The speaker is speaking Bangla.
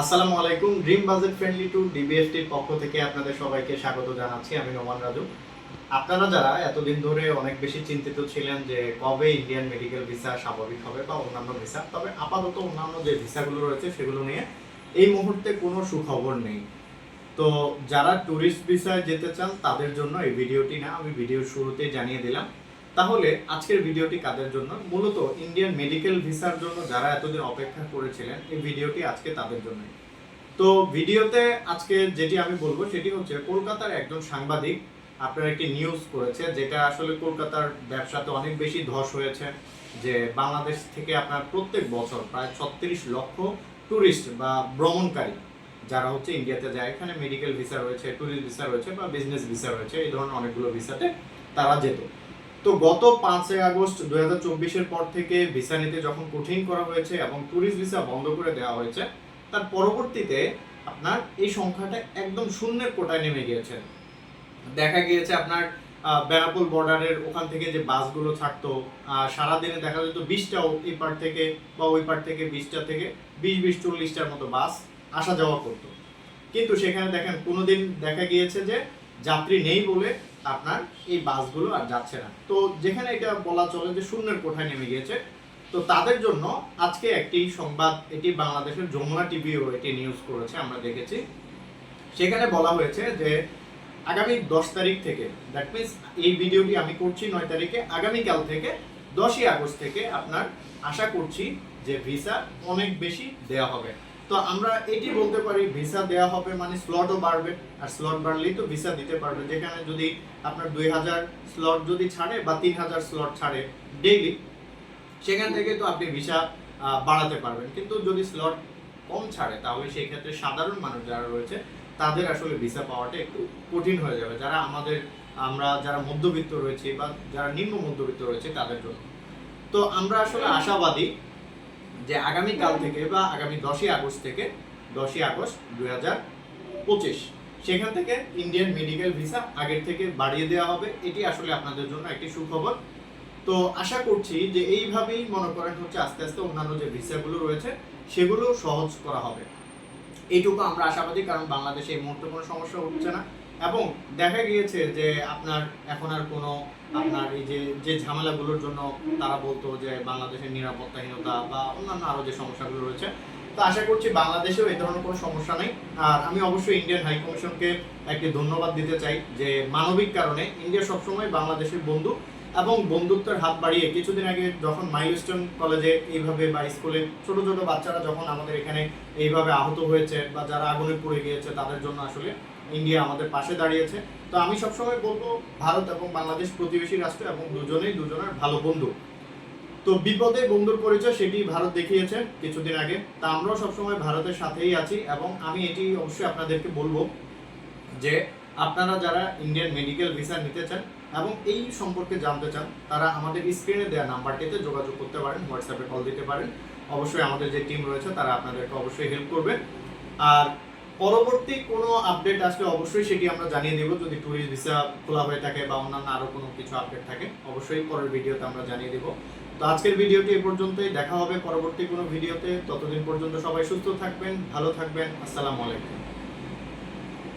আসসালামু আলাইকুম। ড্রিম বাজেট ফ্রেন্ডলি টু ডিবিএফটির পক্ষ থেকে আপনাদের সবাইকে স্বাগত জানাচ্ছি। আমি নোমান রাজু। আপনারা যারা এতদিন ধরে অনেক বেশি চিন্তিত ছিলেন যে কবে ইন্ডিয়ান মেডিকেল ভিসা স্বাভাবিক হবে বা অন্যান্য ভিসা, তবে আপাতত অন্যান্য যে ভিসাগুলো রয়েছে সেগুলো নিয়ে এই মুহূর্তে কোনো সুখবর নেই। তো যারা ট্যুরিস্ট ভিসায় যেতে চান তাদের জন্য এই ভিডিওটি না, আমি ভিডিওর শুরুতেই জানিয়ে দিলাম। তাহলে আজকের ভিডিওটি কাদের জন্য? মূলত ইন্ডিয়ান মেডিকেল ভিসার জন্য যারা এতদিন অপেক্ষা করেছিলেন, এই ভিডিওটি আজকে তাদের জন্যই। তো ভিডিওতে আজকে যেটি আমি বলবো সেটি হচ্ছে কলকাতার একজন সাংবাদিক আপনার একটি নিউজ করেছে, যেটা আসলে কলকাতার ব্যবসাতে অনেক বেশি ধস হয়েছে। যে বাংলাদেশ থেকে আপনার প্রত্যেক বছর প্রায় 36 লক্ষ ট্যুরিস্ট বা ভ্রমণকারী যারা হচ্ছে ইন্ডিয়াতে যায়, এখানে মেডিকেল ভিসা রয়েছে, ট্যুরিস্ট ভিসা রয়েছে বা বিজনেস ভিসা রয়েছে, এই ধরনের অনেকগুলো ভিসাতে তারা যেত। তো গত 5 আগস্ট 2024-এর পর থেকে ভিসা নিতে যখন কঠিন করা হয়েছে এবং ট্যুরিস্ট ভিসা বন্ধ করে দেওয়া হয়েছে, তার পরবর্তীতে আপনার এই সংখ্যাটা একদম শূন্যের কোটায় নেমে গিয়েছে। দেখা গিয়েছে আপনার বেনাপোল বর্ডারের ওখান থেকে যে বাসগুলো ছাড়তো, সারাদিনে দেখা যেত 20টাও এই পার থেকে বা ওই পার থেকে 20টা থেকে 20-40টার মতো বাস আসা যাওয়া করতো। কিন্তু সেখানে দেখেন কোনোদিন দেখা গিয়েছে যে যাত্রী নেই বলে আপনার এই বাসগুলো আর যাচ্ছে না। তো যেখানে এটা বলা চলে যে শূন্যের কোঠায় নেমে গিয়েছে, তো তাদের জন্য আজকে একটি সংবাদ, এটি বাংলাদেশের যমুনা টিভিও এটি নিউজ করেছে, আমরা দেখেছি। সেখানে বলা হয়েছে যে আগামী 10 তারিখ থেকে, দ্যাট মিনস এই ভিডিওটি আমি করছি 9 তারিখে, আগামীকাল থেকে 10ই আগস্ট থেকে আপনার আশা করছি যে ভিসা অনেক বেশি দেওয়া হবে। তো আমরা এটি বলতে পারি ভিসা দেওয়া হবে মানে স্লটও বাড়বে, আর স্লট বাড়লেই তো ভিসা দিতে পারবে। যেখানে যদি আপনার 2000 স্লট যদি ছাড়ে বা 3000 স্লট ছাড়ে ডেইলি, সেখান থেকে তো আপনি ভিসা বাড়াতে পারবেন। কিন্তু যদি স্লট কম ছাড়ে তাহলে সেই ক্ষেত্রে সাধারণ মানুষ যারা রয়েছে তাদের আসলে ভিসা পাওয়াটা একটু কঠিন হয়ে যাবে, আমরা যারা মধ্যবিত্ত রয়েছে বা যারা নিম্ন মধ্যবিত্ত রয়েছে তাদের জন্য। তো আমরা আসলে আশাবাদী যে আগামীকাল থেকে বা আগামী 10ই আগস্ট থেকে, 10ই আগস্ট 2025 সেখান থেকে ইন্ডিয়ান মেডিকেল ভিসা আগের থেকে বাড়িয়ে দেওয়া হবে। এটি আসলে আপনাদের জন্য একটি সুখবর। তো আশা করছি যে এইভাবেই মনে করেন হচ্ছে আস্তে আস্তে অন্যান্য যে ভিসাগুলো রয়েছে সেগুলো সহজ করা হবে, এইটুকু আমরা আশাবাদী। কারণ বাংলাদেশে এই মুহূর্তে কোনো সমস্যা হচ্ছে না এবং দেখা গিয়েছে যে আপনার এখন আর কোনো আপনার এই যে ঝামেলাগুলোর জন্য তারা বলতো যে বাংলাদেশের নিরাপত্তাহীনতা বা অন্যান্য আরও যে সমস্যাগুলো রয়েছে, তো আশা করছি বাংলাদেশেও এই ধরনের কোনো সমস্যা নেই। আর আমি অবশ্যই ইন্ডিয়ান হাই কমিশনকে একটি ধন্যবাদ দিতে চাই যে মানবিক কারণে ইন্ডিয়া সবসময় বাংলাদেশের বন্ধু এবং বন্ধুত্বের হাত বাড়িয়ে, কিছুদিন আগে যখন মাইলস্টোন কলেজে এইভাবে বা স্কুলে ছোট ছোট বাচ্চারা যখন আমাদের এখানে এইভাবে আহত হয়েছে বা যারা আগুনে পড়ে গিয়েছে, তাদের জন্য আসলে ইন্ডিয়া আমাদের পাশে দাঁড়িয়েছে। তো আমি সবসময় বলবো ভারত এবং বাংলাদেশ প্রতিবেশী রাষ্ট্র এবং দুজনেই দুজনের ভালো বন্ধু। তো বিপদে বন্ধুর পরিচয় সেটি ভারত দেখিয়েছে কিছুদিন আগে। তা আমরাও সবসময় ভারতের সাথেই আছি এবং আমি এটি অবশ্যই আপনাদেরকে বলবো যে আপনারা যারা ইন্ডিয়ান মেডিকেল ভিসা নিতে চান এবং এই সম্পর্কে জানতে চান, তারা আমাদের স্ক্রিনে দেওয়া নাম্বারটিতে যোগাযোগ করতে পারেন, হোয়াটসঅ্যাপে কল দিতে পারেন। অবশ্যই আমাদের যে টিম রয়েছে তারা আপনাদেরকে অবশ্যই হেল্প করবে। আর পরবর্তী কোনো আপডেট আসলে অবশ্যই সেটি আমরা জানিয়ে দেব। যদি ট্যুরিস্ট ভিসা খোলা হয়ে থাকে বা অন্যান্য আরও কোনো কিছু আপডেট থাকে, অবশ্যই পরের ভিডিওতে আমরা জানিয়ে দেব। তো আজকের ভিডিওটি এ পর্যন্তই, দেখা হবে পরবর্তী কোনো ভিডিওতে। ততদিন পর্যন্ত সবাই সুস্থ থাকবেন, ভালো থাকবেন। আসসালামু আলাইকুম।